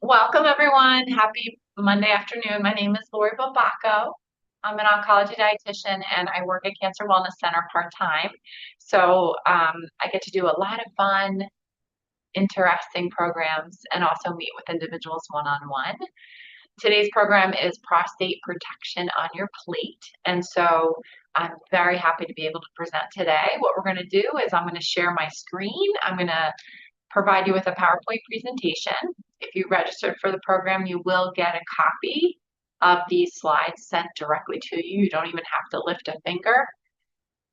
Welcome, everyone. Happy Monday afternoon. My name is Lori Bumbaco. I'm an oncology dietitian and I work at Cancer Wellness Center part-time. I get to do a lot of fun, interesting programs and also meet with individuals one-on-one. Today's program is prostate protection on your plate. I'm very happy to be able to present today. What we're going to do is I'm going to share my screen. I'm going to provide you with a PowerPoint presentation. If you registered for the program, you will get a copy of these slides sent directly to you. You don't even have to lift a finger.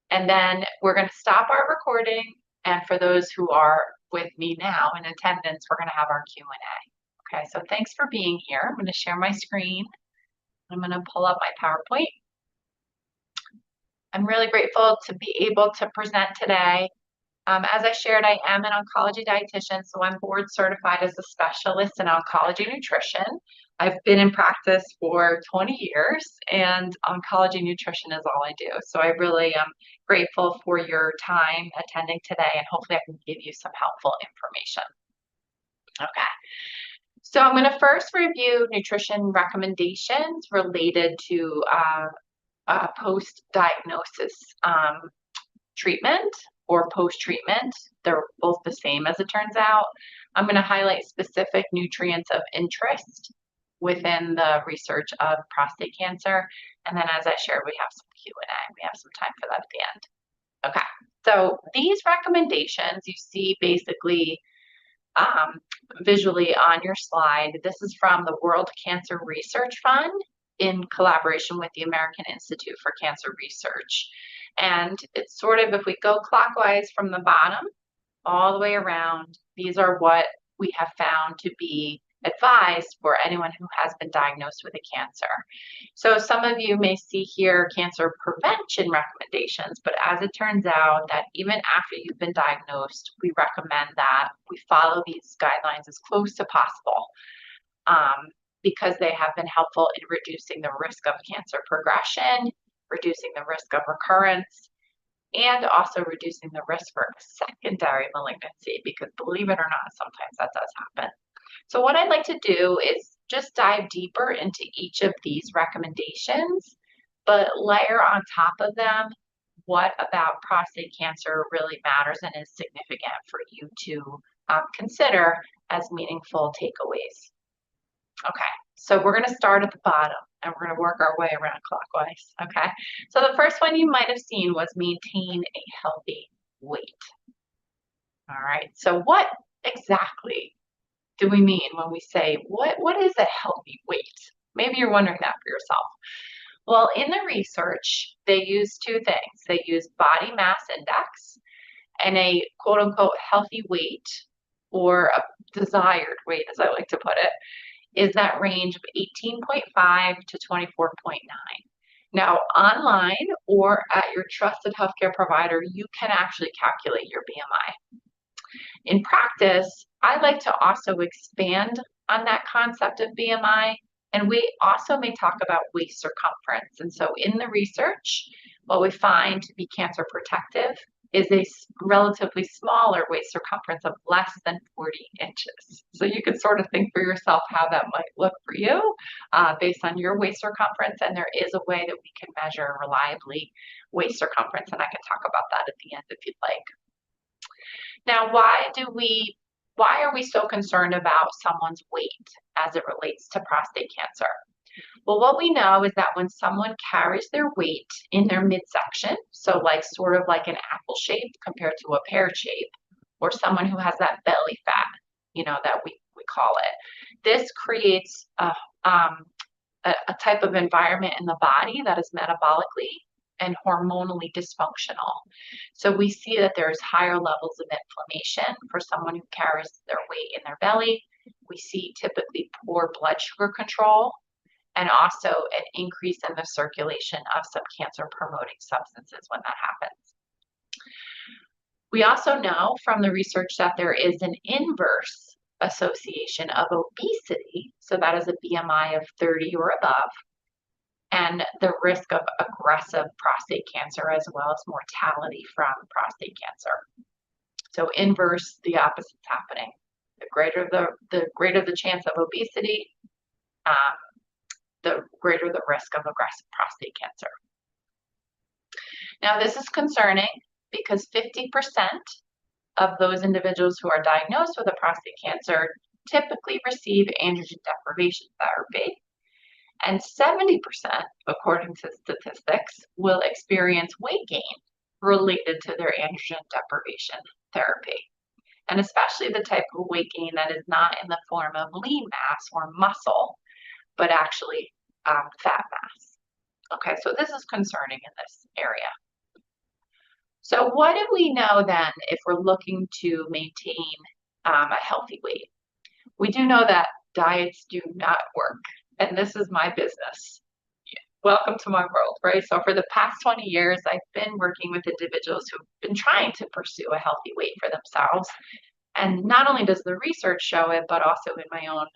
And then we're going to stop our recording. And for those who are with me now in attendance, we're going to have our Q&A. Okay, so thanks for being here. I'm going to share my screen. I'm going to pull up my PowerPoint. I'm really grateful to be able to present today. As I shared, I am an oncology dietitian, so I'm board certified as a specialist in oncology nutrition. I've been in practice for 20 years, and oncology nutrition is all I do. So I really am grateful for your time attending today, and hopefully I can give you some helpful information. Okay. So I'm going to first review nutrition recommendations related to post-diagnosis treatment or post-treatment. They're both the same as it turns out. I'm going to highlight specific nutrients of interest within the research of prostate cancer. And then as I shared, we have some Q&A. We have some time for that at the end. Okay, so these recommendations you see basically visually on your slide. This is from the World Cancer Research Fund in collaboration with the American Institute for Cancer Research. And it's sort of, if we go clockwise from the bottom all the way around, these are what we have found to be advised for anyone who has been diagnosed with a cancer. So some of you may see here cancer prevention recommendations, but as it turns out that even after you've been diagnosed, we recommend that we follow these guidelines as close as possible because they have been helpful in reducing the risk of cancer progression, reducing the risk of recurrence, and also reducing the risk for secondary malignancy, because believe it or not, sometimes that does happen. So what I'd like to do is just dive deeper into each of these recommendations, but layer on top of them what about prostate cancer really matters and is significant for you to consider as meaningful takeaways. Okay, so we're going to start at the bottom and we're going to work our way around clockwise. Okay, so the first one you might have seen was maintain a healthy weight. All right, so what exactly do we mean when we say what is a healthy weight? Maybe you're wondering that for yourself. Well, in the research, they use two things. They use body mass index and a quote unquote healthy weight, or a desired weight, as I like to put it, is that range of 18.5 to 24.9. Now, online or at your trusted healthcare provider, you can actually calculate your BMI. In practice, I like to also expand on that concept of BMI, and we also may talk about waist circumference. And so in the research, what we find to be cancer protective is a relatively smaller waist circumference of less than 40 inches. So you can sort of think for yourself how that might look for you based on your waist circumference. And there is a way that we can measure reliably waist circumference, and I can talk about that at the end if you'd like. Now, why are we so concerned about someone's weight as it relates to prostate cancer? Well, what we know is that when someone carries their weight in their midsection, so like sort of like an apple shape compared to a pear shape, or someone who has that belly fat, that we call it, this creates a type of environment in the body that is metabolically and hormonally dysfunctional. So we see that there's higher levels of inflammation for someone who carries their weight in their belly. We see typically poor blood sugar control, and also an increase in the circulation of some cancer-promoting substances when that happens. We also know from the research that there is an inverse association of obesity, so that is a BMI of 30 or above, and the risk of aggressive prostate cancer as well as mortality from prostate cancer. So inverse, the opposite's happening. The greater the chance of obesity, the greater the risk of aggressive prostate cancer. Now, this is concerning because 50% of those individuals who are diagnosed with a prostate cancer typically receive androgen deprivation therapy, and 70%, according to statistics, will experience weight gain related to their androgen deprivation therapy. And especially the type of weight gain that is not in the form of lean mass or muscle, but actually fat mass. Okay, so this is concerning in this area. So what do we know then if we're looking to maintain a healthy weight? We do know that diets do not work, and this is my business. Welcome to my world, right? So for the past 20 years, I've been working with individuals who've been trying to pursue a healthy weight for themselves. And not only does the research show it, but also in my own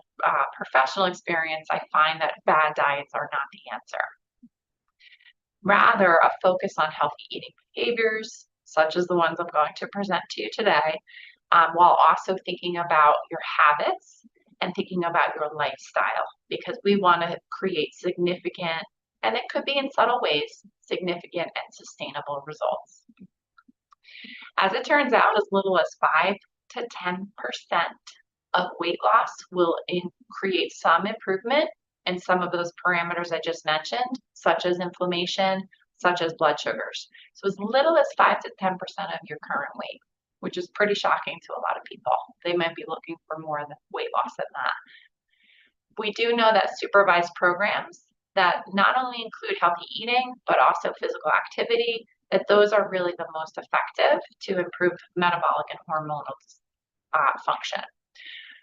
professional experience, I find that bad diets are not the answer. Rather, a focus on healthy eating behaviors, such as the ones I'm going to present to you today, while also thinking about your habits and thinking about your lifestyle, because we want to create significant, and it could be in subtle ways, significant and sustainable results. As it turns out, as little as 5 to 10% of weight loss will create some improvement in some of those parameters I just mentioned, such as inflammation, such as blood sugars. So as little as 5 to 10% of your current weight, which is pretty shocking to a lot of people. They might be looking for more weight loss than that. We do know that supervised programs that not only include healthy eating, but also physical activity, that those are really the most effective to improve metabolic and hormonal function.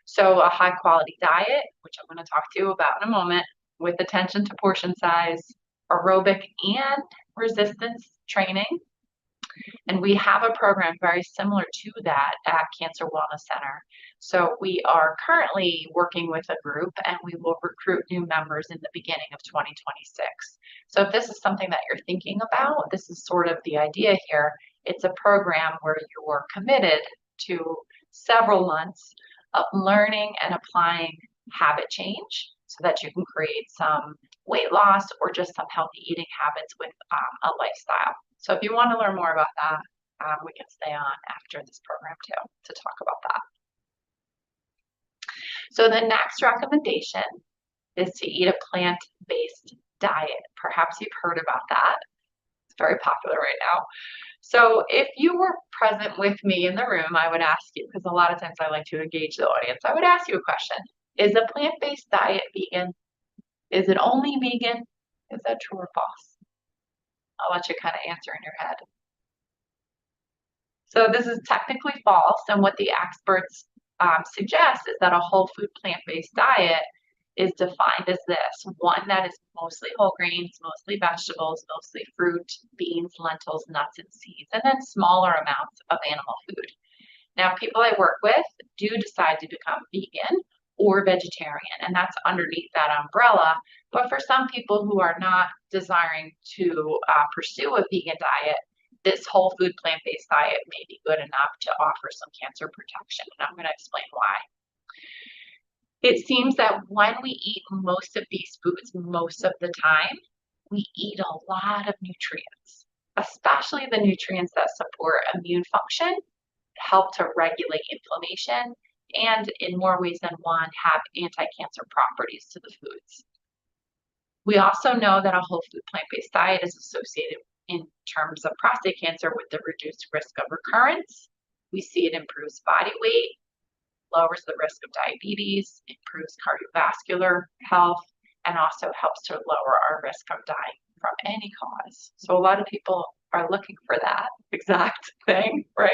So a high quality diet, which I'm going to talk to you about in a moment, with attention to portion size, aerobic and resistance training. And we have a program very similar to that at Cancer Wellness Center. So we are currently working with a group, and we will recruit new members in the beginning of 2026. So if this is something that you're thinking about, this is sort of the idea here. It's a program where you're committed to several months of learning and applying habit change so that you can create some weight loss or just some healthy eating habits with a lifestyle. So if you want to learn more about that, we can stay on after this program too to talk about that. So the next recommendation is to eat a plant-based diet. Perhaps you've heard about that. It's very popular right now. So if you were present with me in the room, I would ask you, because a lot of times I like to engage the audience, I would ask you a question. Is a plant-based diet vegan? Is it only vegan? Is that true or false? I'll let you kind of answer in your head. So this is technically false, and what the experts suggest is that a whole food plant-based diet is defined as this: one that is mostly whole grains, mostly vegetables, mostly fruit, beans, lentils, nuts, and seeds, and then smaller amounts of animal food. Now, people I work with do decide to become vegan or vegetarian, and that's underneath that umbrella. But for some people who are not desiring to pursue a vegan diet, this whole food plant-based diet may be good enough to offer some cancer protection, and I'm going to explain why. It seems that when we eat most of these foods most of the time, we eat a lot of nutrients, especially the nutrients that support immune function, help to regulate inflammation, and in more ways than one, have anti-cancer properties to the foods. We also know that a whole food plant-based diet is associated in terms of prostate cancer with the reduced risk of recurrence. We see it improves body weight, lowers the risk of diabetes, improves cardiovascular health, and also helps to lower our risk of dying from any cause. So a lot of people are looking for that exact thing, right?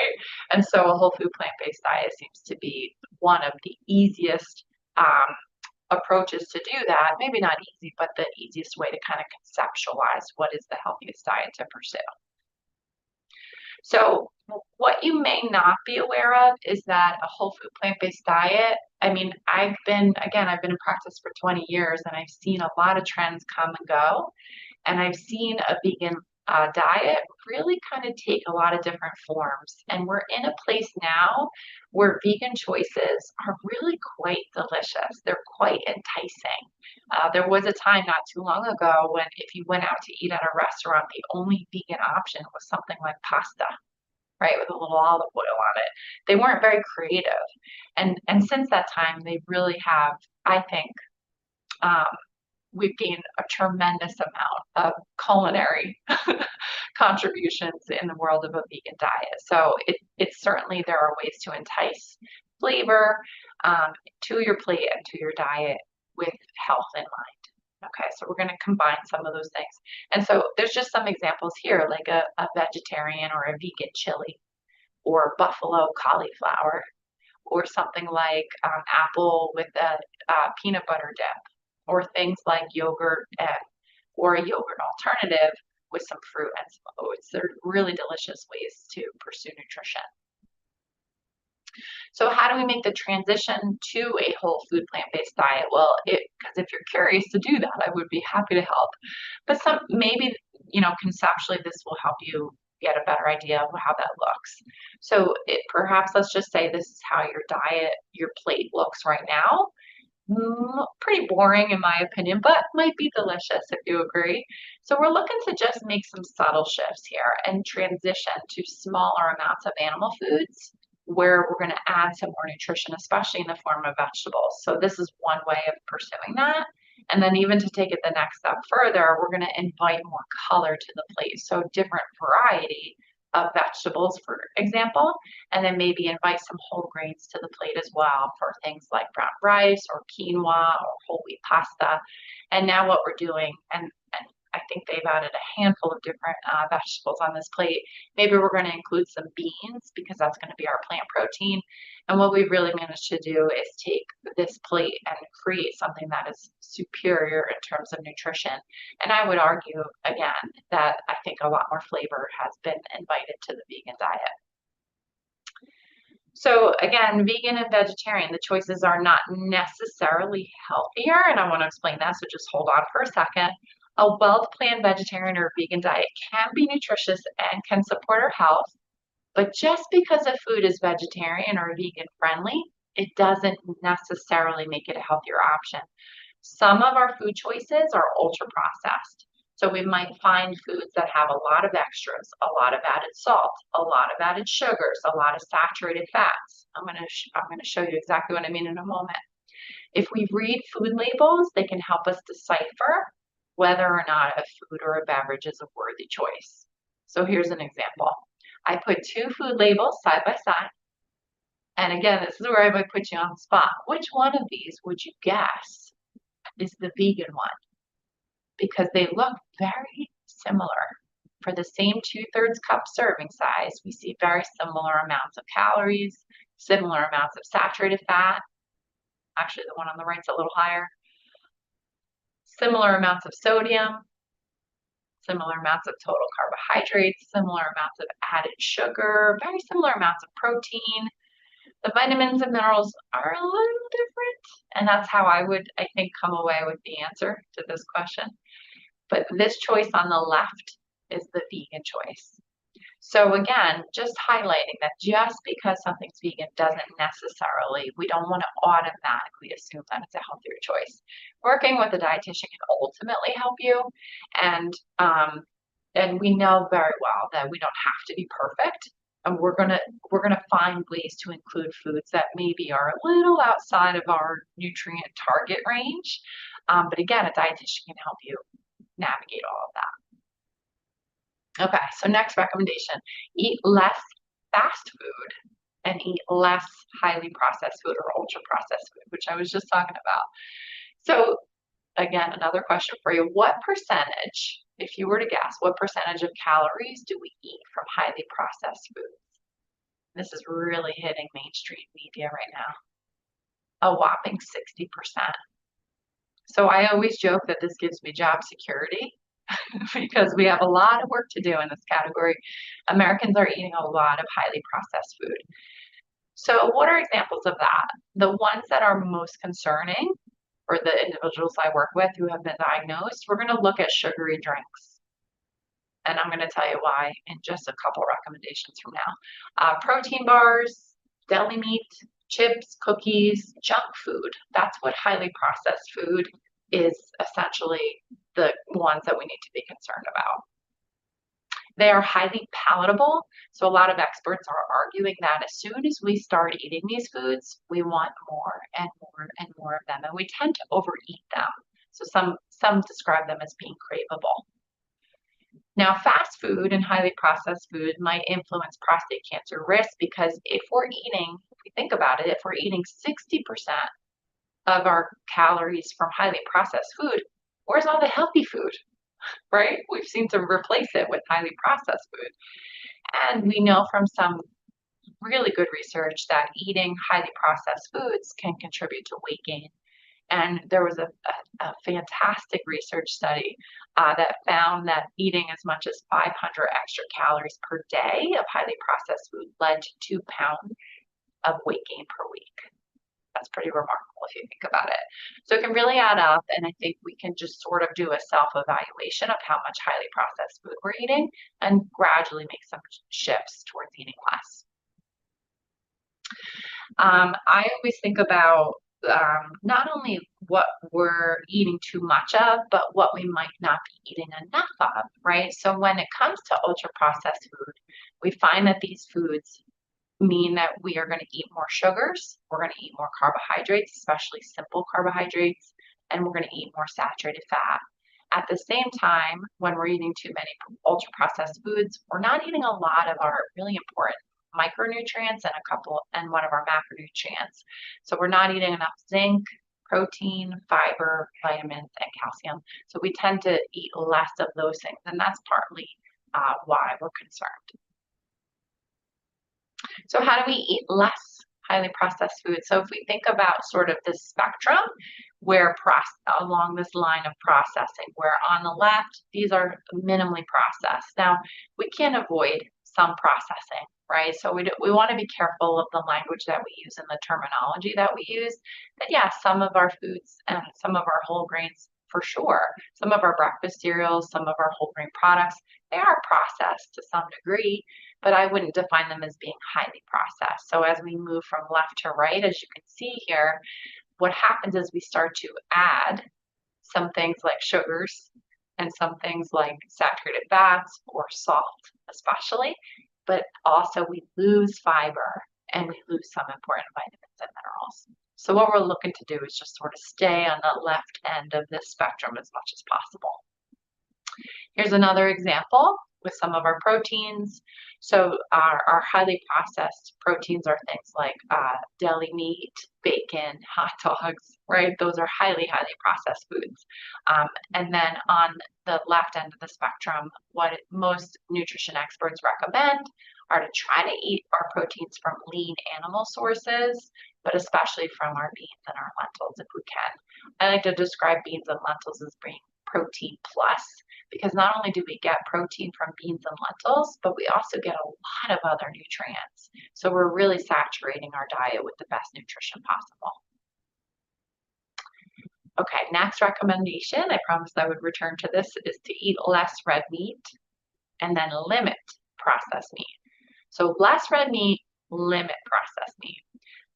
And so a whole food plant-based diet seems to be one of the easiest approaches to do that. Maybe not easy, but the easiest way to kind of conceptualize what is the healthiest diet to pursue. So what you may not be aware of is that a whole food plant-based diet, I mean, I've been in practice for 20 years, and I've seen a lot of trends come and go. And I've seen a vegan diet really kind of take a lot of different forms. And we're in a place now where vegan choices are really quite delicious. They're quite enticing. There was a time not too long ago when if you went out to eat at a restaurant, the only vegan option was something like pasta, right, with a little olive oil on it. They weren't very creative. And since that time, they really have, I think, um, we've gained a tremendous amount of culinary contributions in the world of a vegan diet. So it's certainly there are ways to entice flavor to your plate and to your diet with health in mind. Okay, so we're going to combine some of those things. And so there's just some examples here, like a vegetarian or a vegan chili, or buffalo cauliflower, or something like apple with a peanut butter dip, or things like yogurt or a yogurt alternative with some fruit and some oats. They're really delicious ways to pursue nutrition. So how do we make the transition to a whole food plant-based diet? Well, because if you're curious to do that, I would be happy to help. But maybe, conceptually this will help you get a better idea of how that looks. So perhaps let's just say this is how your plate looks right now. Pretty boring in my opinion, but might be delicious if you agree. So we're looking to just make some subtle shifts here and transition to smaller amounts of animal foods where we're going to add some more nutrition, especially in the form of vegetables. So this is one way of pursuing that. And then even to take it the next step further, we're going to invite more color to the plate. So different variety of vegetables, for example, and then maybe invite some whole grains to the plate as well for things like brown rice or quinoa or whole wheat pasta. And now what we're doing, and I think they've added a handful of different vegetables on this plate. Maybe we're going to include some beans because that's going to be our plant protein. And what we've really managed to do is take this plate and create something that is superior in terms of nutrition. And I would argue, again, that I think a lot more flavor has been invited to the vegan diet. So again, vegan and vegetarian, the choices are not necessarily healthier, and I want to explain that, so just hold on for a second. A well-planned vegetarian or vegan diet can be nutritious and can support our health, but just because a food is vegetarian or vegan friendly, it doesn't necessarily make it a healthier option. Some of our food choices are ultra processed. So we might find foods that have a lot of extras, a lot of added salt, a lot of added sugars, a lot of saturated fats. I'm going to show you exactly what I mean in a moment. If we read food labels, they can help us decipher whether or not a food or a beverage is a worthy choice. So here's an example. I put two food labels side by side. And again, this is where I might put you on the spot. Which one of these would you guess is the vegan one? Because they look very similar. For the same 2/3 cup serving size, we see very similar amounts of calories, similar amounts of saturated fat. Actually, the one on the right's a little higher. Similar amounts of sodium, similar amounts of total carbohydrates, similar amounts of added sugar, very similar amounts of protein. The vitamins and minerals are a little different, and that's how I would, I think, come away with the answer to this question. But this choice on the left is the vegan choice. So again, just highlighting that just because something's vegan doesn't necessarily, we don't want to automatically assume that it's a healthier choice. Working with a dietitian can ultimately help you, and we know very well that we don't have to be perfect, and we're gonna find ways to include foods that maybe are a little outside of our nutrient target range. But again, a dietitian can help you navigate all of that. Okay, so next recommendation, eat less fast food and eat less highly processed food or ultra processed food, which I was just talking about. So again, another question for you. What percentage, if you were to guess, what percentage of calories do we eat from highly processed foods? This is really hitting mainstream media right now. A whopping 60%. So I always joke that this gives me job security because we have a lot of work to do in this category. Americans are eating a lot of highly processed food. So what are examples of that? The ones that are most concerning for the individuals I work with who have been diagnosed, we're going to look at sugary drinks. and I'm going to tell you why in just a couple recommendations from now. Protein bars, deli meat, chips, cookies, junk food. That's what highly processed food is, essentially the ones that we need to be concerned about. They are highly palatable, so a lot of experts are arguing that as soon as we start eating these foods, we want more and more and more of them, and we tend to overeat them. So some describe them as being craveable. Now, fast food and highly processed food might influence prostate cancer risk because if we think about it, if we're eating 60% of our calories from highly processed food, where's all the healthy food, right? We've seen to replace it with highly processed food. And we know from some really good research that eating highly processed foods can contribute to weight gain. And there was a fantastic research study that found that eating as much as 500 extra calories per day of highly processed food led to 2 pounds of weight gain per week. That's pretty remarkable if you think about it. So it can really add up, and I think we can just sort of do a self-evaluation of how much highly processed food we're eating and gradually make some shifts towards eating less. I always think about not only what we're eating too much of, but what we might not be eating enough of, right? So when it comes to ultra-processed food, we find that these foods mean that we are going to eat more sugars, we're going to eat more carbohydrates, especially simple carbohydrates, and we're going to eat more saturated fat. At the same time, when we're eating too many ultra-processed foods, we're not eating a lot of our really important micronutrients and one of our macronutrients. So we're not eating enough zinc, protein, fiber, vitamins, and calcium. So we tend to eat less of those things, and that's partly why we're concerned. So how do we eat less highly processed food? So if we think about sort of this spectrum where along this line of processing, where on the left, these are minimally processed. Now, we can't avoid some processing, right? So we want to be careful of the language that we use and the terminology that we use. But yeah, some of our foods and some of our whole grains, for sure, some of our breakfast cereals, some of our whole grain products, they are processed to some degree, but I wouldn't define them as being highly processed. So as we move from left to right, as you can see here, what happens is we start to add some things like sugars and some things like saturated fats or salt especially, but also we lose fiber and we lose some important vitamins and minerals. So what we're looking to do is just sort of stay on the left end of this spectrum as much as possible. Here's another example with some of our proteins. So our highly processed proteins are things like deli meat, bacon, hot dogs, right? Those are highly, highly processed foods. And then on the left end of the spectrum, what most nutrition experts recommend are to try to eat our proteins from lean animal sources, but especially from our beans and our lentils if we can. I like to describe beans and lentils as being protein plus, because not only do we get protein from beans and lentils, but we also get a lot of other nutrients. So we're really saturating our diet with the best nutrition possible. Okay, next recommendation, I promised I would return to this, is to eat less red meat and then limit processed meat. So less red meat, limit processed meat.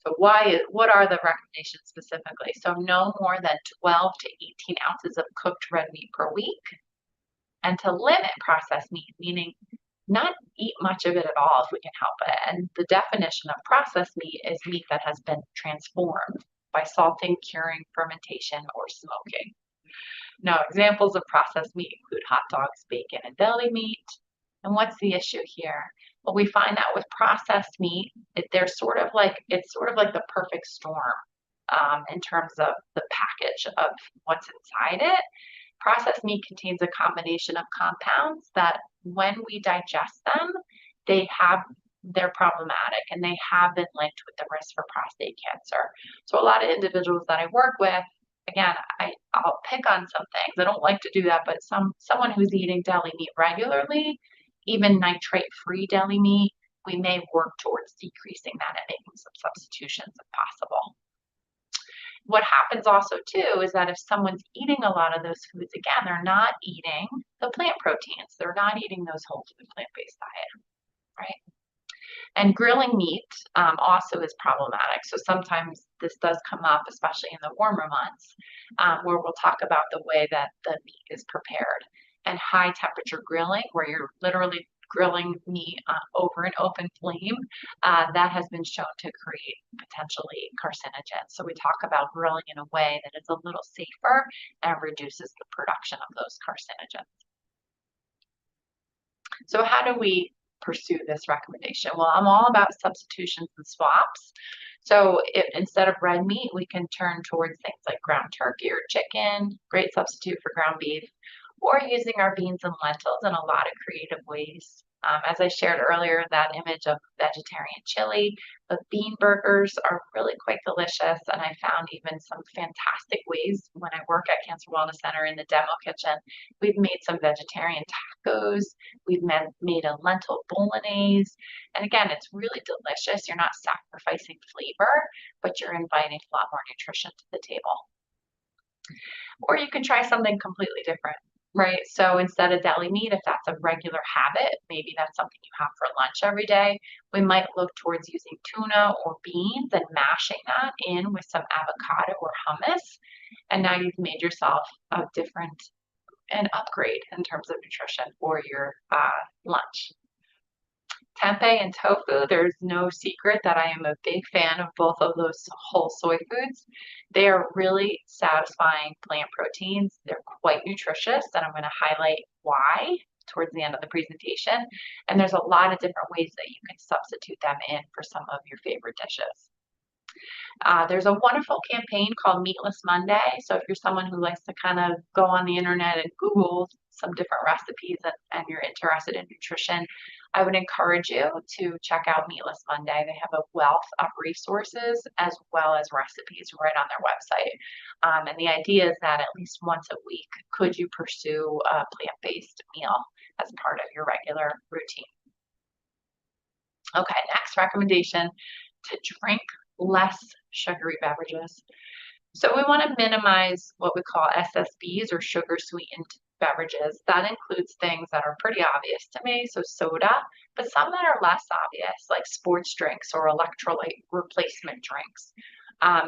So what are the recommendations specifically? So no more than 12 to 18 ounces of cooked red meat per week, and to limit processed meat, meaning not eat much of it at all if we can help it. And the definition of processed meat is meat that has been transformed by salting, curing, fermentation, or smoking. Now, examples of processed meat include hot dogs, bacon, and deli meat. And what's the issue here? Well, we find that with processed meat, it's sort of like the perfect storm in terms of the package of what's inside it. Processed meat contains a combination of compounds that when we digest them, they're problematic and they have been linked with the risk for prostate cancer. So a lot of individuals that I work with, again, I'll pick on some things. I don't like to do that, but someone who's eating deli meat regularly, even nitrate-free deli meat, we may work towards decreasing that and making some substitutions if possible. What happens also too is that if someone's eating a lot of those foods, again, they're not eating the plant proteins. They're not eating those whole food plant-based diet, right? And grilling meat also is problematic. So sometimes this does come up, especially in the warmer months, where we'll talk about the way that the meat is prepared. And high temperature grilling, where you're literally grilling meat over an open flame, that has been shown to create potentially carcinogens. So we talk about grilling in a way that is a little safer and reduces the production of those carcinogens. So how do we pursue this recommendation? Well, I'm all about substitutions and swaps. So instead of red meat, we can turn towards things like ground turkey or chicken, great substitute for ground beef, or using our beans and lentils in a lot of creative ways. As I shared earlier, that image of vegetarian chili, the bean burgers are really quite delicious. And I found even some fantastic ways when I work at Cancer Wellness Center in the demo kitchen. We've made some vegetarian tacos. We've made a lentil bolognese. And again, it's really delicious. You're not sacrificing flavor, but you're inviting a lot more nutrition to the table. Or you can try something completely different, right? So instead of deli meat, if that's a regular habit, maybe that's something you have for lunch every day, we might look towards using tuna or beans and mashing that in with some avocado or hummus. And now you've made yourself a different an upgrade in terms of nutrition for your lunch. Tempeh and tofu, there's no secret that I am a big fan of both of those whole soy foods. They are really satisfying plant proteins. They're quite nutritious, and I'm going to highlight why towards the end of the presentation. And there's a lot of different ways that you can substitute them in for some of your favorite dishes. There's a wonderful campaign called Meatless Monday. So if you're someone who likes to kind of go on the internet and Google some different recipes and you're interested in nutrition, I would encourage you to check out Meatless Monday. They have a wealth of resources as well as recipes right on their website. And the idea is that at least once a week, could you pursue a plant-based meal as part of your regular routine? Okay, next recommendation, to drink less sugary beverages. So we want to minimize what we call SSBs or sugar sweetened beverages. That includes things that are pretty obvious to me, so soda, but some that are less obvious, like sports drinks or electrolyte replacement drinks.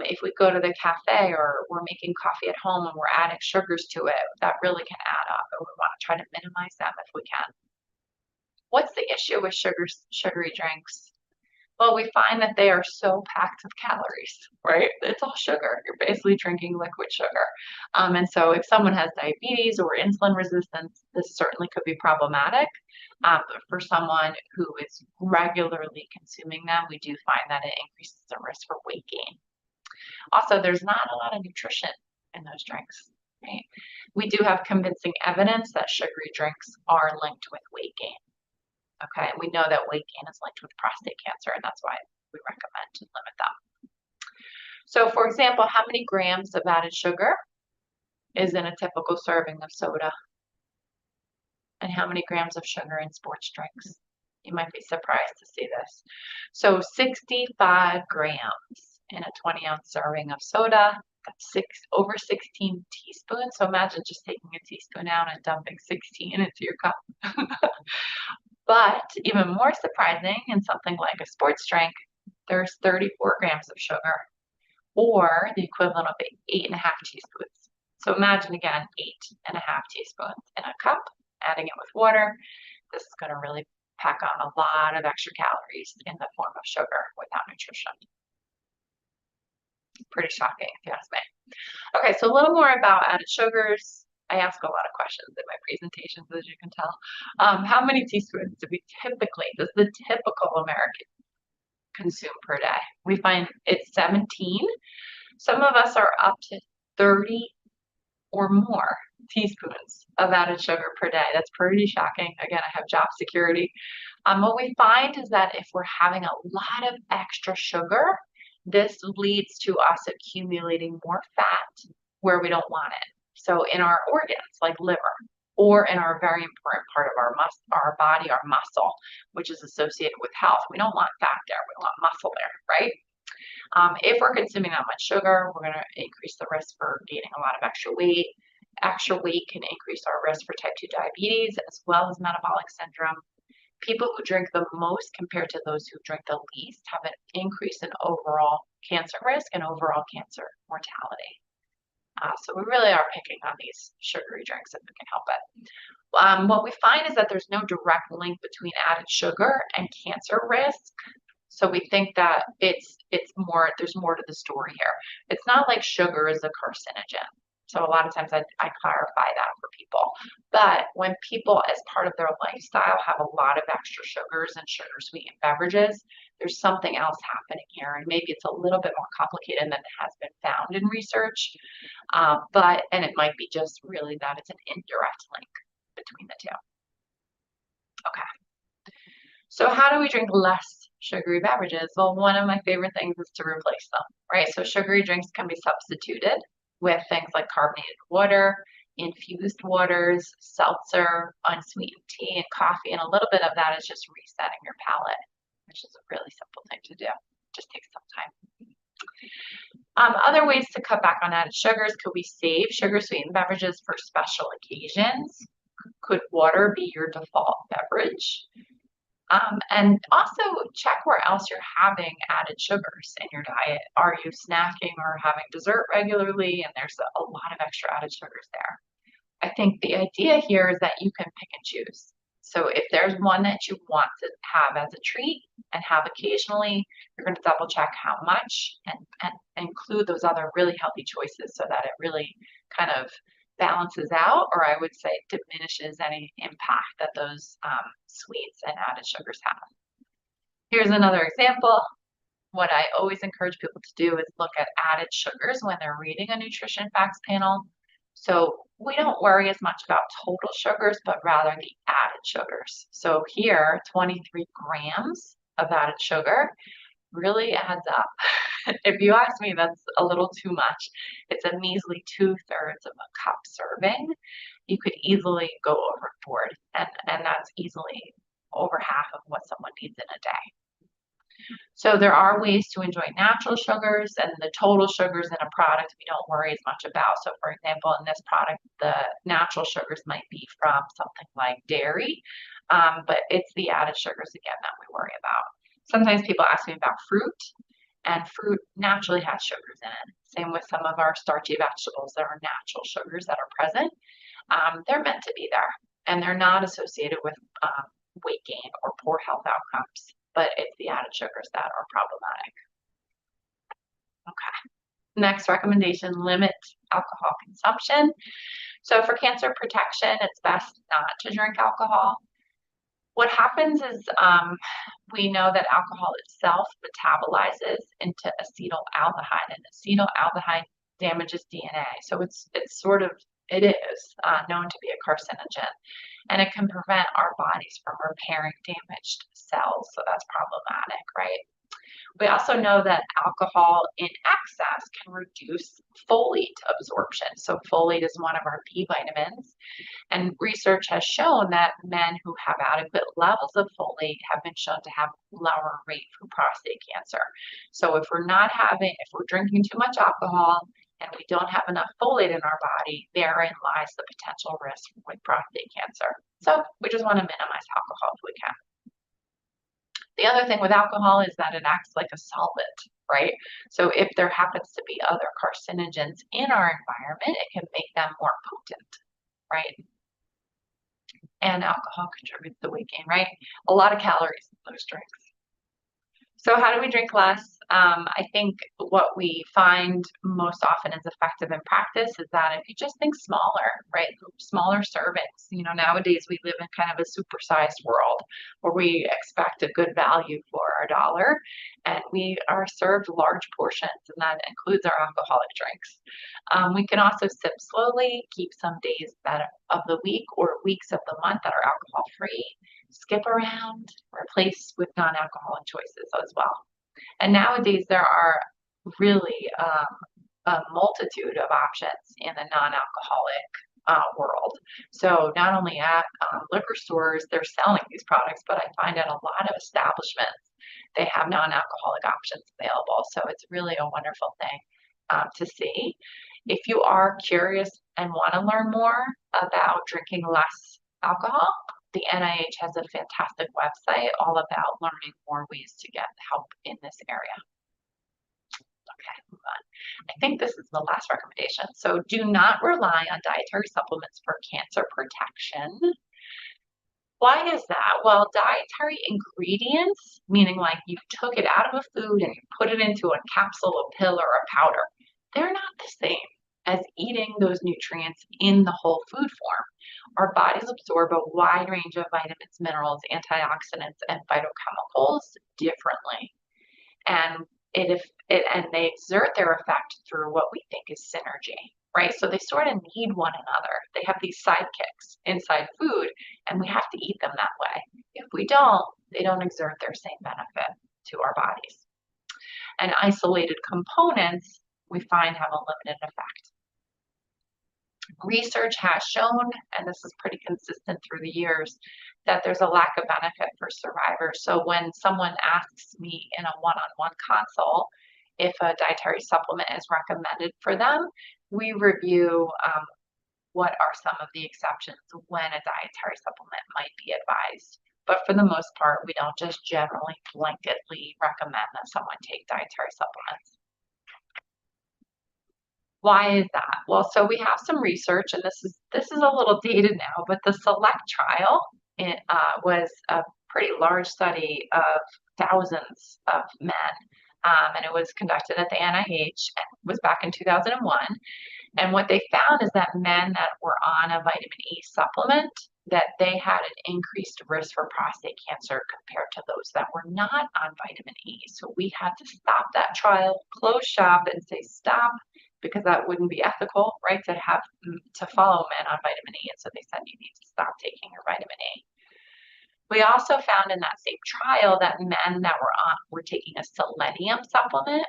If we go to the cafe or we're making coffee at home and we're adding sugars to it, that really can add up, and we want to try to minimize them if we can. What's the issue with sugary drinks? Well, we find that they are so packed with calories, right? It's all sugar. You're basically drinking liquid sugar. And so if someone has diabetes or insulin resistance, this certainly could be problematic. But for someone who is regularly consuming them, we do find that it increases the risk for weight gain. Also, there's not a lot of nutrition in those drinks, right? We do have convincing evidence that sugary drinks are linked with weight gain. Okay, we know that weight gain is linked with prostate cancer, and that's why we recommend to limit them. So, for example, how many grams of added sugar is in a typical serving of soda? And how many grams of sugar in sports drinks? You might be surprised to see this. So 65 grams in a 20-ounce serving of soda. That's over 16 teaspoons. So imagine just taking a teaspoon out and dumping 16 into your cup. But even more surprising, in something like a sports drink, there's 34 grams of sugar, or the equivalent of 8.5 teaspoons. So imagine again, 8.5 teaspoons in a cup, adding it with water. This is going to really pack on a lot of extra calories in the form of sugar without nutrition. Pretty shocking, if you ask me. Okay, so a little more about added sugars. I ask a lot of questions in my presentations, as you can tell. How many teaspoons does the typical American consume per day? We find it's 17. Some of us are up to 30 or more teaspoons of added sugar per day. That's pretty shocking. Again, I have job security. What we find is that if we're having a lot of extra sugar, this leads to us accumulating more fat where we don't want it. So in our organs, like liver, or in our very important part of our body, our muscle, which is associated with health. We don't want fat there, we want muscle there, right? If we're consuming that much sugar, we're going to increase the risk for gaining a lot of extra weight. Extra weight can increase our risk for type 2 diabetes as well as metabolic syndrome. People who drink the most compared to those who drink the least have an increase in overall cancer risk and overall cancer mortality. So we really are picking on these sugary drinks if we can help it. What we find is that there's no direct link between added sugar and cancer risk. So we think that there's more to the story here. It's not like sugar is a carcinogen. So a lot of times I clarify that for people. But when people, as part of their lifestyle, have a lot of extra sugars and sugar-sweetened beverages, there's something else happening here. And maybe it's a little bit more complicated than has been found in research. And it might be just really that it's an indirect link between the two. Okay. So how do we drink less sugary beverages? Well, one of my favorite things is to replace them, right? So sugary drinks can be substituted with things like carbonated water, infused waters, seltzer, unsweetened tea, and coffee. And a little bit of that is just resetting your palate, which is a really simple thing to do. Just takes some time. Other ways to cut back on added sugars: could we save sugar-sweetened beverages for special occasions? Could water be your default beverage? And also check where else you're having added sugars in your diet. Are you snacking or having dessert regularly? And there's a lot of extra added sugars there. I think the idea here is that you can pick and choose. So if there's one that you want to have as a treat and have occasionally, you're going to double check how much and include those other really healthy choices so that it really kind of balances out, or I would say diminishes any impact that those sweets and added sugars have. Here's another example. What I always encourage people to do is look at added sugars when they're reading a nutrition facts panel. So we don't worry as much about total sugars, but rather the added sugars. So here, 23 grams of added sugar really adds up. If you ask me, that's a little too much. It's a measly 2/3 of a cup serving. You could easily go overboard, and that's easily over half of what someone needs in a day. So there are ways to enjoy natural sugars, and the total sugars in a product we don't worry as much about. So for example, in this product, the natural sugars might be from something like dairy, but it's the added sugars again that we worry about. Sometimes people ask me about fruit, and fruit naturally has sugars in it. Same with some of our starchy vegetables. There are natural sugars that are present. They're meant to be there, and they're not associated with weight gain or poor health outcomes, but it's the added sugars that are problematic. Okay. Next recommendation: limit alcohol consumption. So for cancer protection, it's best not to drink alcohol. What happens is we know that alcohol itself metabolizes into acetaldehyde, and acetaldehyde damages DNA. So it is known to be a carcinogen, and it can prevent our bodies from repairing damaged cells. So that's problematic, right? We also know that alcohol in excess can reduce folate absorption. So folate is one of our B vitamins. And research has shown that men who have adequate levels of folate have been shown to have lower rate for prostate cancer. So if we're drinking too much alcohol and we don't have enough folate in our body, therein lies the potential risk with prostate cancer. So we just want to minimize alcohol if we can. The other thing with alcohol is that it acts like a solvent, right? So if there happens to be other carcinogens in our environment, it can make them more potent, right? And alcohol contributes to weight gain, right? A lot of calories in those drinks. So how do we drink less? I think what we find most often is effective in practice is that if you just think smaller, right? Smaller servings. Nowadays we live in kind of a supersized world where we expect a good value for our dollar, and we are served large portions, and that includes our alcoholic drinks. We can also sip slowly, keep some days of the week or weeks of the month that are alcohol free, skip around, replace with non-alcoholic choices as well. And nowadays there are really a multitude of options in the non-alcoholic world. So not only at liquor stores, they're selling these products, but I find at a lot of establishments, they have non-alcoholic options available. So it's really a wonderful thing to see. If you are curious and want to learn more about drinking less alcohol, the NIH has a fantastic website all about learning more ways to get help in this area. Okay, move on. I think this is the last recommendation. So do not rely on dietary supplements for cancer protection. Why is that? Well, dietary ingredients, meaning like you took it out of a food and you put it into a capsule, a pill, or a powder, they're not the same as eating those nutrients in the whole food form. Our bodies absorb a wide range of vitamins, minerals, antioxidants, and phytochemicals differently. And they exert their effect through what we think is synergy, right? So they sort of need one another. They have these sidekicks inside food, and we have to eat them that way. If we don't, they don't exert their same benefit to our bodies. And isolated components we find have a limited effect. Research has shown, and this is pretty consistent through the years, that there's a lack of benefit for survivors. So when someone asks me in a one-on-one consult if a dietary supplement is recommended for them, we review what are some of the exceptions when a dietary supplement might be advised. But for the most part, we don't just generally blanketly recommend that someone take dietary supplements. Why is that? Well, so we have some research, and this is a little dated now, but the SELECT trial was a pretty large study of thousands of men, and it was conducted at the NIH, and was back in 2001. And what they found is that men that were on a vitamin E supplement, that they had an increased risk for prostate cancer compared to those that were not on vitamin E. So we had to stop that trial, close shop, and say stop, because that wouldn't be ethical, right, to follow men on vitamin E. And so they said you need to stop taking your vitamin E. We also found in that same trial that men that were taking a selenium supplement,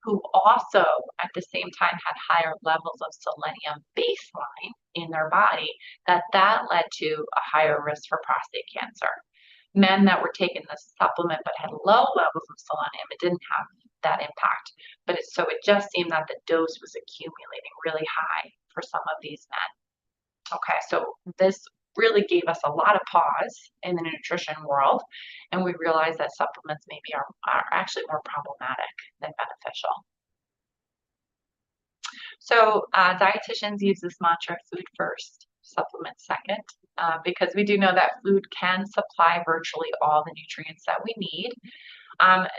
who also at the same time had higher levels of selenium baseline in their body, that led to a higher risk for prostate cancer. Men that were taking this supplement but had low levels of selenium, it didn't have that impact. But so it just seemed that the dose was accumulating really high for some of these men. Okay, so this really gave us a lot of pause in the nutrition world, and we realized that supplements maybe are actually more problematic than beneficial. So dietitians use this mantra, food first, supplement second, because we do know that food can supply virtually all the nutrients that we need.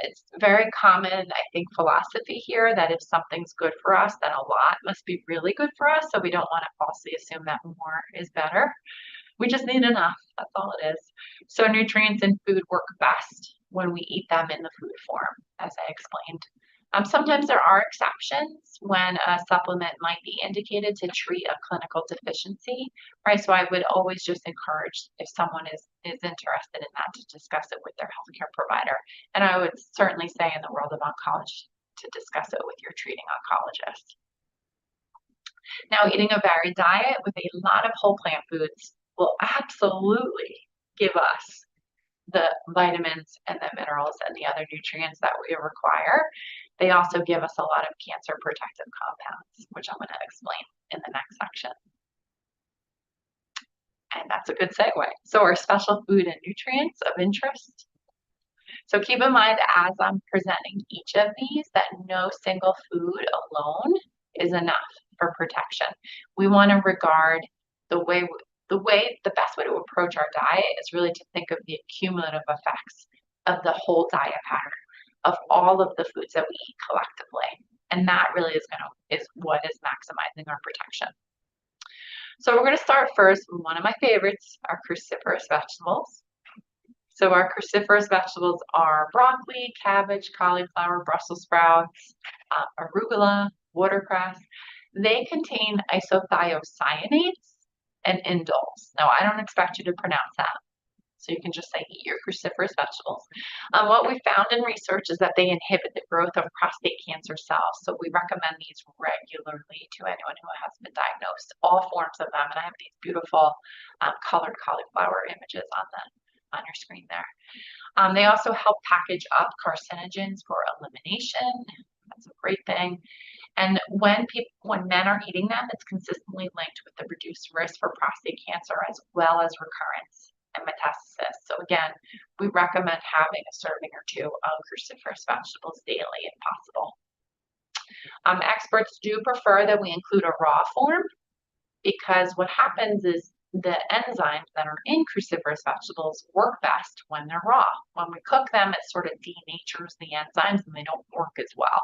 It's very common, I think, philosophy here that if something's good for us, then a lot must be really good for us. So we don't want to falsely assume that more is better. We just need enough. That's all it is. So nutrients in food work best when we eat them in the food form, as I explained. Sometimes there are exceptions when a supplement might be indicated to treat a clinical deficiency, right? So I would always just encourage, if someone is interested in that, to discuss it with their healthcare provider. And I would certainly say in the world of oncology to discuss it with your treating oncologist. Now, eating a varied diet with a lot of whole plant foods will absolutely give us the vitamins and the minerals and the other nutrients that we require. They also give us a lot of cancer protective compounds, which I'm going to explain in the next section. And that's a good segue. So our special food and nutrients of interest. So keep in mind as I'm presenting each of these that no single food alone is enough for protection. We want to regard the best way to approach our diet is really to think of the cumulative effects of the whole diet pattern of all of the foods that we eat collectively. And that really is what is maximizing our protection. So we're going to start first with one of my favorites, our cruciferous vegetables. So our cruciferous vegetables are broccoli, cabbage, cauliflower, Brussels sprouts, arugula, watercress. They contain isothiocyanates and indoles. Now, I don't expect you to pronounce that. So you can just say eat your cruciferous vegetables. What we found in research is that they inhibit the growth of prostate cancer cells. So we recommend these regularly to anyone who has been diagnosed, all forms of them. And I have these beautiful colored cauliflower images on your screen there. They also help package up carcinogens for elimination. That's a great thing. And when men are eating them, it's consistently linked with the reduced risk for prostate cancer as well as recurrence and metastasis. So again, we recommend having a serving or two of cruciferous vegetables daily if possible. Experts do prefer that we include a raw form because what happens is the enzymes that are in cruciferous vegetables work best when they're raw. When we cook them, it sort of denatures the enzymes and they don't work as well.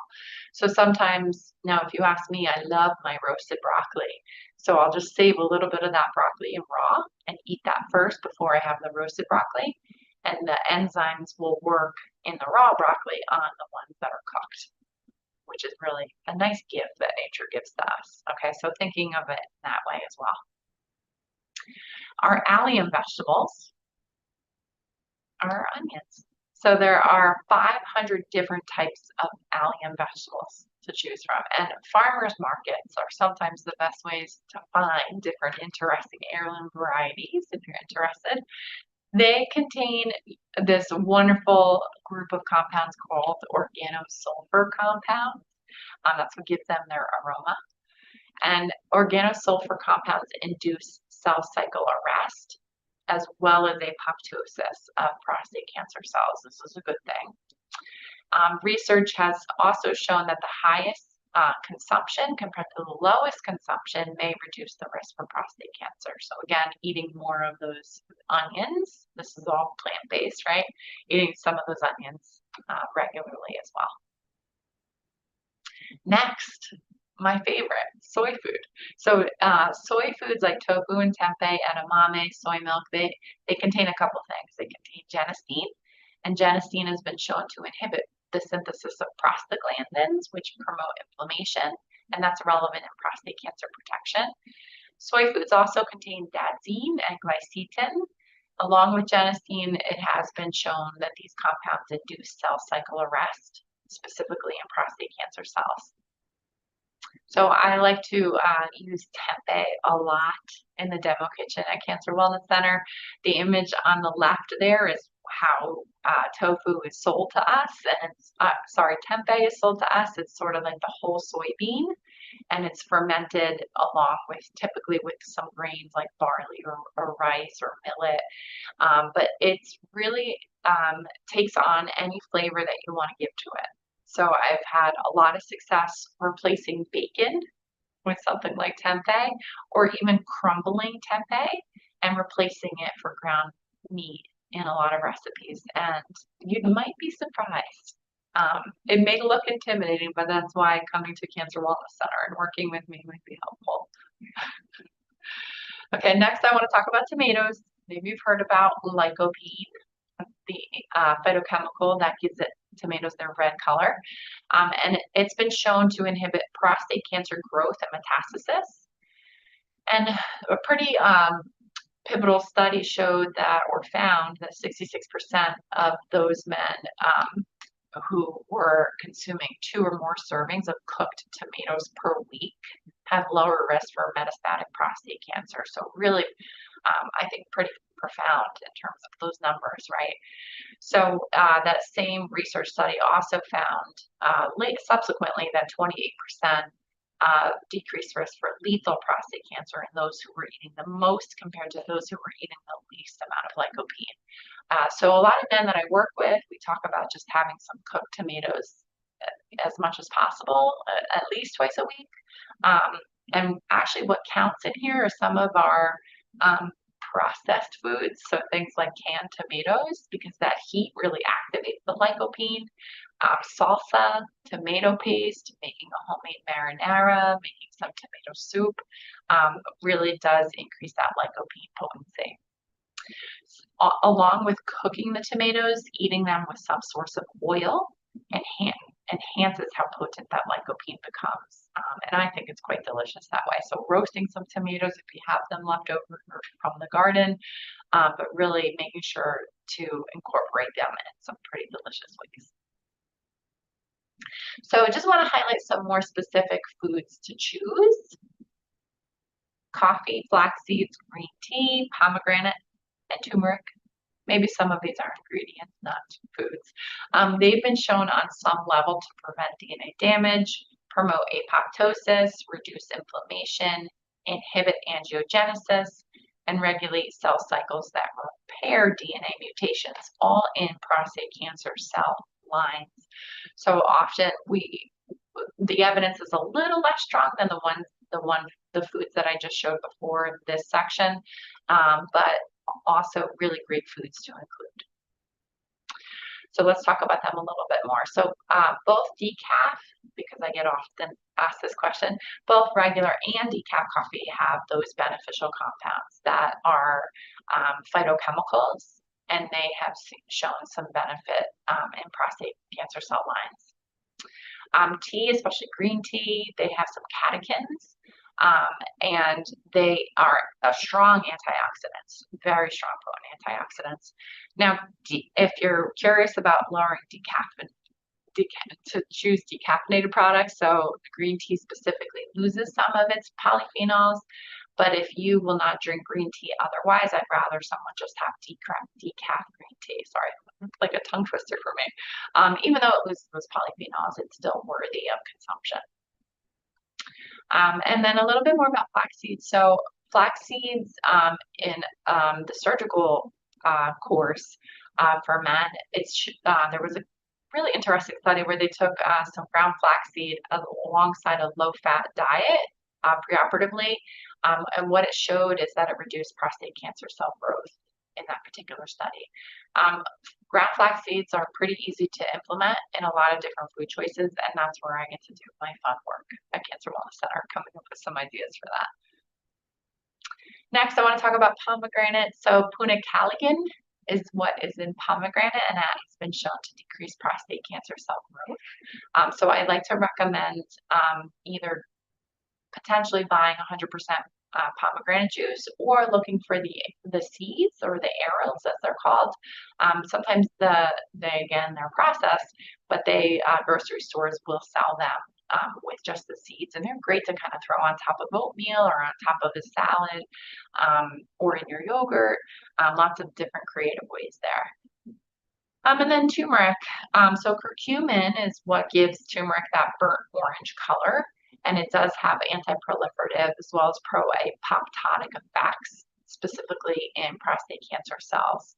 So sometimes, now if you ask me, I love my roasted broccoli. So I'll just save a little bit of that broccoli in raw and eat that first before I have the roasted broccoli. And the enzymes will work in the raw broccoli on the ones that are cooked, which is really a nice gift that nature gives to us. Okay, so thinking of it that way as well. Our allium vegetables are onions. So there are 500 different types of allium vegetables to choose from. And farmers markets are sometimes the best ways to find different interesting heirloom varieties if you're interested. They contain this wonderful group of compounds called organosulfur compounds. That's what gives them their aroma. And organosulfur compounds induce cell cycle arrest as well as apoptosis of prostate cancer cells. This is a good thing. Research has also shown that the highest consumption compared to the lowest consumption may reduce the risk for prostate cancer. So again, eating more of those onions, this is all plant-based, right? Eating some of those onions regularly as well. Next, my favorite, soy food. So soy foods like tofu and tempeh, edamame, soy milk, they contain a couple things. They contain genistein, and genistein has been shown to inhibit the synthesis of prostaglandins, which promote inflammation, and that's relevant in prostate cancer protection. Soy foods also contain dazzine and glycitin. Along with genistein, it has been shown that these compounds induce cell cycle arrest, specifically in prostate cancer cells. So I like to use tempeh a lot in the demo kitchen at Cancer Wellness Center. The image on the left there is how tofu is sold to us, and it's tempeh is sold to us. It's sort of like the whole soybean, and it's fermented along with typically with some grains like barley or rice or millet. But it's really takes on any flavor that you want to give to it. So I've had a lot of success replacing bacon with something like tempeh, or even crumbling tempeh and replacing it for ground meat in a lot of recipes. And you might be surprised. It may look intimidating, but that's why coming to Cancer Wellness Center and working with me might be helpful. Okay, next I want to talk about tomatoes. Maybe you've heard about lycopene, the phytochemical that gives tomatoes their red color. And it's been shown to inhibit prostate cancer growth and metastasis. And a pretty pivotal study showed that, or found that 66% of those men who were consuming 2 or more servings of cooked tomatoes per week have lower risk for metastatic prostate cancer. So really, I think pretty profound in terms of those numbers, right? So that same research study also found subsequently that 28% decreased risk for lethal prostate cancer in those who were eating the most compared to those who were eating the least amount of lycopene. So a lot of men that I work with, we talk about just having some cooked tomatoes as much as possible, at least twice a week. And actually what counts in here are some of our processed foods, so things like canned tomatoes, because that heat really activates the lycopene. Salsa, tomato paste, making a homemade marinara, making some tomato soup, really does increase that lycopene potency. Along with cooking the tomatoes, eating them with some source of oil enhances how potent that lycopene becomes. And I think it's quite delicious that way. So roasting some tomatoes if you have them left over from the garden, but really making sure to incorporate them in some pretty delicious ways. So I just want to highlight some more specific foods to choose. Coffee, flax seeds, green tea, pomegranate, and turmeric. Maybe some of these are ingredients, not foods. They've been shown on some level to prevent DNA damage, promote apoptosis, reduce inflammation, inhibit angiogenesis, and regulate cell cycles that repair DNA mutations, all in prostate cancer cell lines. So often the evidence is a little less strong than the foods that I just showed before in this section, but also really great foods to include. So let's talk about them a little bit more. So both decaf, because I get often asked this question, both regular and decaf coffee have those beneficial compounds that are phytochemicals, and they have shown some benefit in prostate cancer cell lines. Tea, especially green tea, they have some catechins, and they are a strong antioxidants, very strong potent antioxidants. Now, if you're curious about lowering to choose decaffeinated products, so the green tea specifically loses some of its polyphenols, but if you will not drink green tea otherwise, I'd rather someone just have decaf green tea. Sorry, it's like a tongue twister for me. Even though it loses those polyphenols, it's still worthy of consumption. And then a little bit more about flax seeds. So flax seeds in the surgical course for men, there was a really interesting study where they took some ground flaxseed alongside a low-fat diet preoperatively, and what it showed is that it reduced prostate cancer cell growth in that particular study. Ground flax seeds are pretty easy to implement in a lot of different food choices, and that's where I get to do my fun work at Cancer Wellness Center, coming up with some ideas for that. Next, I want to talk about pomegranate. So punicalagin is what is in pomegranate, and that has been shown to decrease prostate cancer cell growth. So I like to recommend either potentially buying 100% pomegranate juice, or looking for the seeds, or the arils as they're called. Sometimes they're processed, but grocery stores will sell them with just the seeds, and they're great to kind of throw on top of oatmeal or on top of a salad, or in your yogurt. Lots of different creative ways there. And then turmeric. So curcumin is what gives turmeric that burnt orange color, and it does have anti-proliferative as well as pro-apoptotic effects, specifically in prostate cancer cells.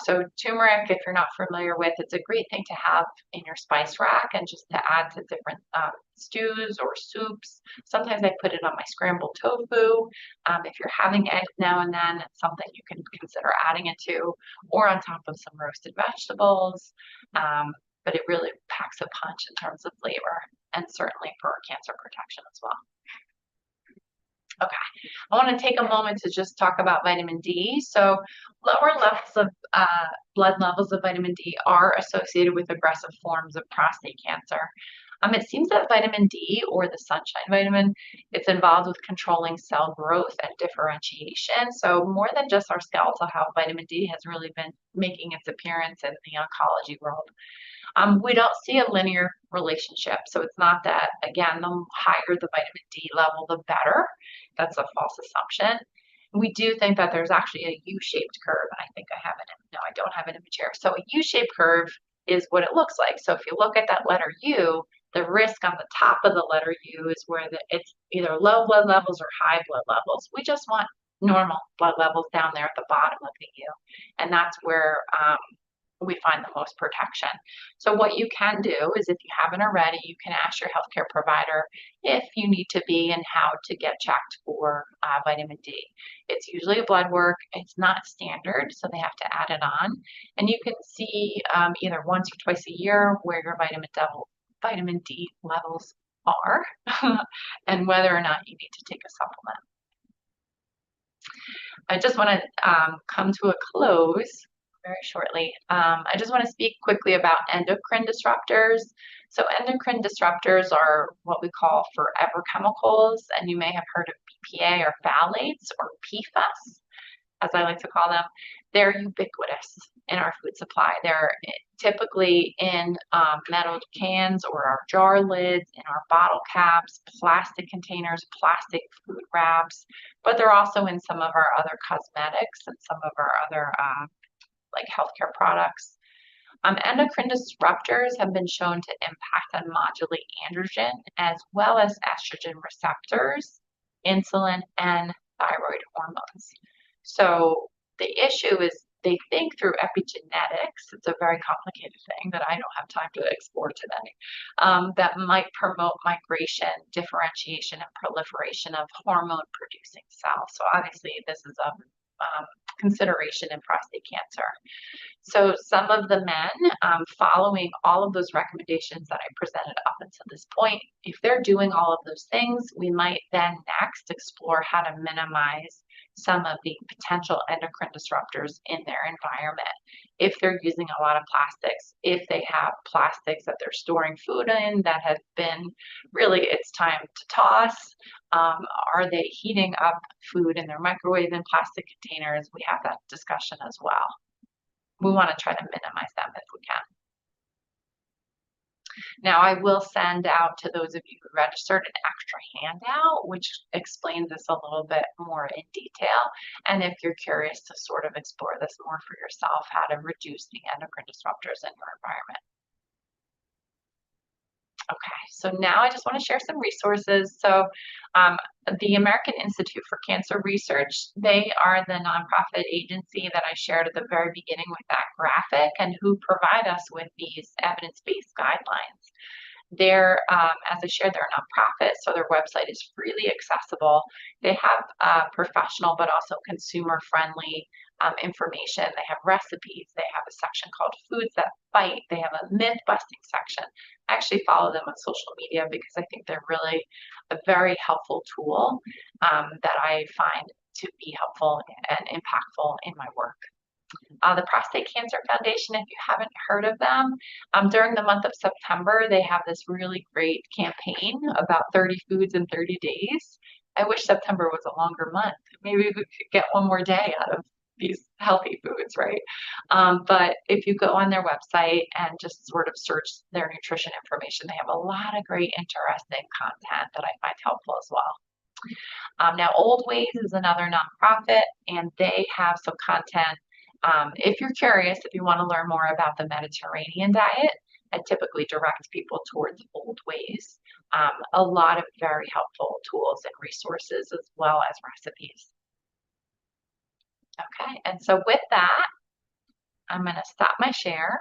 So turmeric, if you're not familiar with, it's a great thing to have in your spice rack and just to add to different stews or soups. Sometimes I put it on my scrambled tofu. If you're having eggs now and then, it's something you can consider adding it to, or on top of some roasted vegetables. But it really packs a punch in terms of flavor, and certainly for cancer protection as well. Okay, I want to take a moment to just talk about vitamin D. So lower levels of blood levels of vitamin D are associated with aggressive forms of prostate cancer. It seems that vitamin D, or the sunshine vitamin, it's involved with controlling cell growth and differentiation. So more than just our skeletal health, vitamin D has really been making its appearance in the oncology world. We don't see a linear relationship. So it's not that, again, the higher the vitamin D level, the better. That's a false assumption. We do think that there's actually a U-shaped curve, and I think I have it. No, I don't have an image here. So a U-shaped curve is what it looks like. So if you look at that letter U, the risk on the top of the letter U is where it's either low blood levels or high blood levels. We just want normal blood levels down there at the bottom of the U, and that's where we find the most protection. So what you can do is, if you haven't already, you can ask your healthcare provider if you need to be and how to get checked for vitamin D. It's usually a blood work. It's not standard, so they have to add it on. And you can see either once or twice a year where your vitamin D levels are and whether or not you need to take a supplement. I just want to come to a close very shortly. I just want to speak quickly about endocrine disruptors. So endocrine disruptors are what we call forever chemicals, and you may have heard of BPA or phthalates or PFAS, as I like to call them. They're ubiquitous in our food supply. They're typically in metal cans or our jar lids, in our bottle caps, plastic containers, plastic food wraps, but they're also in some of our other cosmetics and some of our other like healthcare products. Endocrine disruptors have been shown to impact and modulate androgen as well as estrogen receptors, insulin, and thyroid hormones. So the issue is they think through epigenetics, it's a very complicated thing that I don't have time to explore today, that might promote migration, differentiation, and proliferation of hormone-producing cells. So obviously this is of consideration in prostate cancer. So some of the men, following all of those recommendations that I presented up until this point, if they're doing all of those things, we might then next explore how to minimize some of the potential endocrine disruptors in their environment. If they're using a lot of plastics, if they have plastics that they're storing food in that have been really, it's time to toss, are they heating up food in their microwave in plastic containers? We have that discussion as well. We want to try to minimize them if we can. Now, I will send out to those of you who registered an extra handout, which explains this a little bit more in detail. And if you're curious to sort of explore this more for yourself, how to reduce the endocrine disruptors in your environment. Okay, so now I just want to share some resources. So the American Institute for Cancer Research, they are the nonprofit agency that I shared at the very beginning with that graphic and who provide us with these evidence-based guidelines. They're, as I shared, they're a nonprofit, so their website is freely accessible. They have professional but also consumer-friendly information. They have recipes. They have a section called Foods That Fight. They have a myth-busting section. I actually follow them on social media because I think they're really a very helpful tool that I find to be helpful and impactful in my work. The Prostate Cancer Foundation, if you haven't heard of them, during the month of September, they have this really great campaign about 30 foods in 30 days. I wish September was a longer month. Maybe we could get one more day out of these healthy foods, right? But if you go on their website and just sort of search their nutrition information, they have a lot of great, interesting content that I find helpful as well. Now, Old Ways is another nonprofit, and they have some content. If you're curious, if you want to learn more about the Mediterranean diet, I typically direct people towards Old Ways. A lot of very helpful tools and resources as well as recipes. Okay, and so with that, I'm going to stop my share